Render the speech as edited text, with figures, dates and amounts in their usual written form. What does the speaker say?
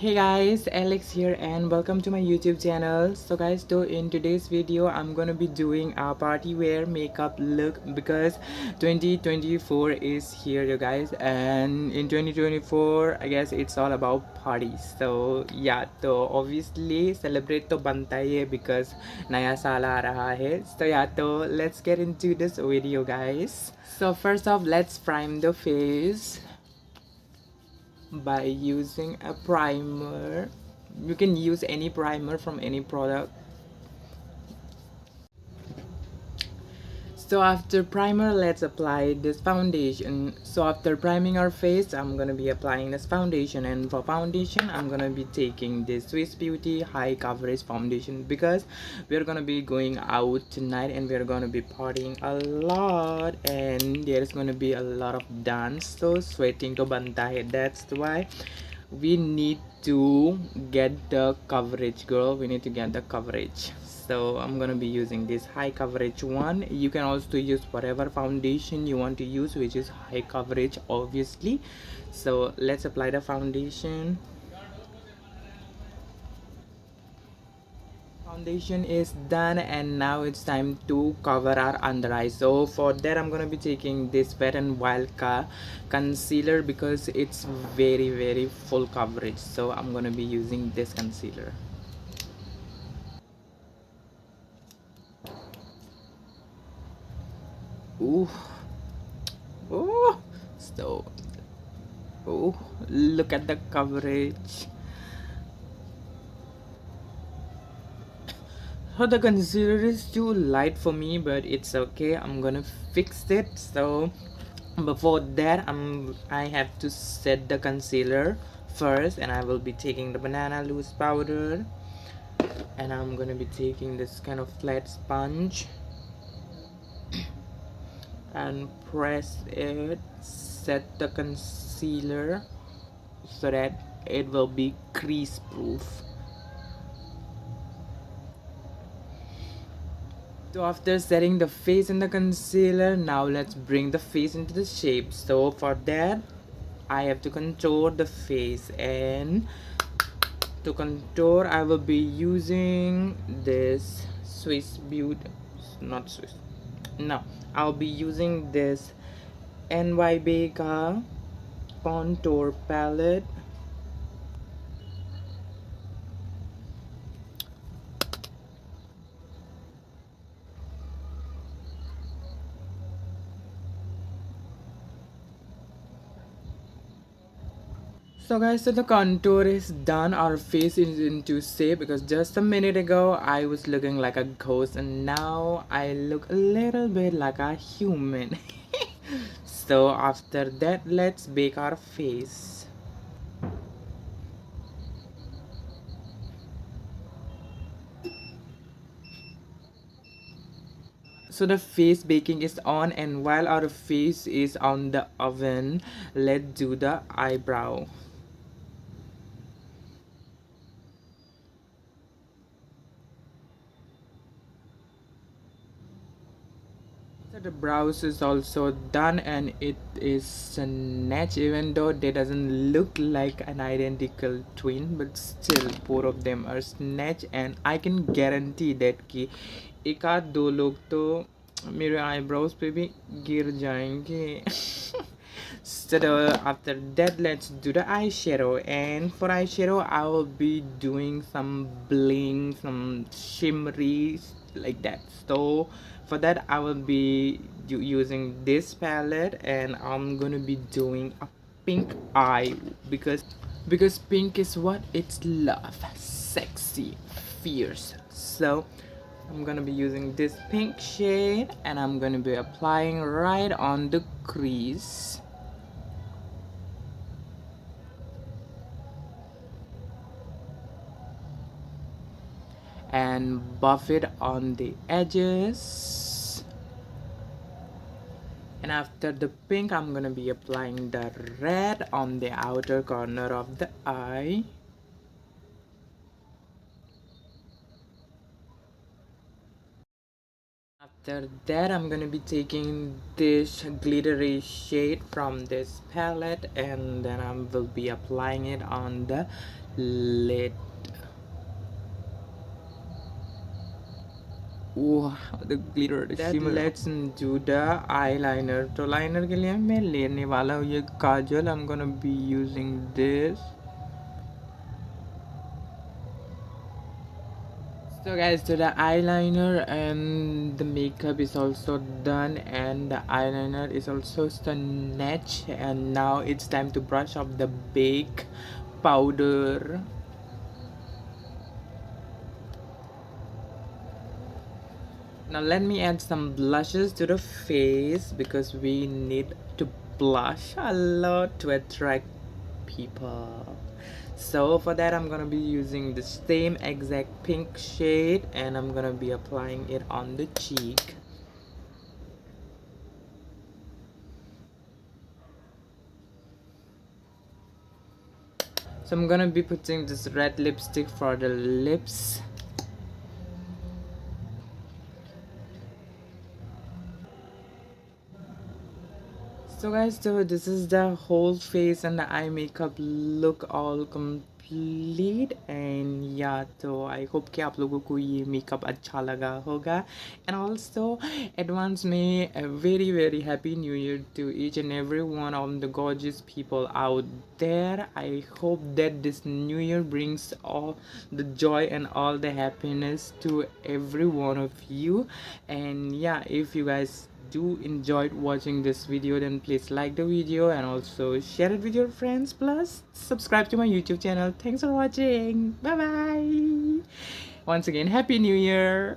Hey guys, Alex here and welcome to my YouTube channel. So guys, in today's video I'm gonna be doing a party wear makeup look because 2024 is here you guys, and in 2024 I guess it's all about parties. So yeah, so obviously celebrate to banta hai because naya saal aa raha hai. So yeah, so let's get into this video guys. So first off, let's prime the face by using a primer. You can use any primer from any product. So after primer, let's apply this foundation. So after priming our face, I'm gonna be applying this foundation, and for foundation I'm gonna be taking this Swiss Beauty high coverage foundation because we're gonna be going out tonight and we're gonna be partying a lot and there's gonna be a lot of dance, so sweating to banta hai. That's why we need to get the coverage, girl. We need to get the coverage. So I'm gonna be using this high coverage one. You can also use whatever foundation you want to use which is high coverage, obviously. So let's apply the foundation. Foundation is done and now it's time to cover our under eye. So for that I'm gonna be taking this Wet n Wild concealer because it's very full coverage, so I'm gonna be using this concealer. Ooh, ooh, so ooh, look at the coverage. So the concealer is too light for me, but it's okay, I'm gonna fix it. So before that I have to set the concealer first, and I will be taking the banana loose powder and I'm gonna be taking this kind of flat sponge and press it, set the concealer so that it will be crease proof. So after setting the face in the concealer, now let's bring the face into the shape. So for that I have to contour the face, and to contour I will be using this Swiss Beauty, not Swiss, no, I'll be using this NYBK contour palette. So guys, so the contour is done. Our face is into shape because just a minute ago I was looking like a ghost and now I look a little bit like a human. So after that, let's bake our face. So the face baking is on, and while our face is on the oven, let's do the eyebrow. So the brows is also done and it is snatched, even though they doesn't look like an identical twin, but still both of them are snatched, and I can guarantee that कि एक आध दो लोग तो मेरे eyebrows पे भी गिर जाएंगे. So after that, let's do the eyeshadow, and for eyeshadow I will be doing some bling, some shimmery like that. So for that I will be using this palette, and I'm gonna be doing a pink eye because pink is what it's love, sexy, fierce. So I'm gonna be using this pink shade and I'm gonna be applying right on the crease. And buff it on the edges, and after the pink I'm gonna be applying the red on the outer corner of the eye. After that I'm gonna be taking this glittery shade from this palette, and then I will be applying it on the lid. Wow, the glitter, the shimmer. Let's do the eyeliner. तो liner के लिए मैं लेने वाला हूँ ये काजल. I'm gonna be using this. So guys, so the eyeliner and the makeup is also done, and the eyeliner is also snatched, and now it's time to brush off the bake powder. Now let me add some blushes to the face because we need to blush a lot to attract people. So for that I'm gonna be using the same exact pink shade, and I'm gonna be applying it on the cheek. So I'm gonna be putting this red lipstick for the lips. So guys, so this is the whole face and the eye makeup look all complete, and yeah, so I hope कि आप लोगों को ये makeup अच्छा लगा होगा. And also advance में a very very happy new year to each and every one of the gorgeous people out there. I hope that this new year brings all the joy and all the happiness to every one of you. And yeah, if you guys do enjoyed watching this video, then please like the video and also share it with your friends, plus subscribe to my YouTube channel. Thanks for watching. Bye bye. Once again, happy new year.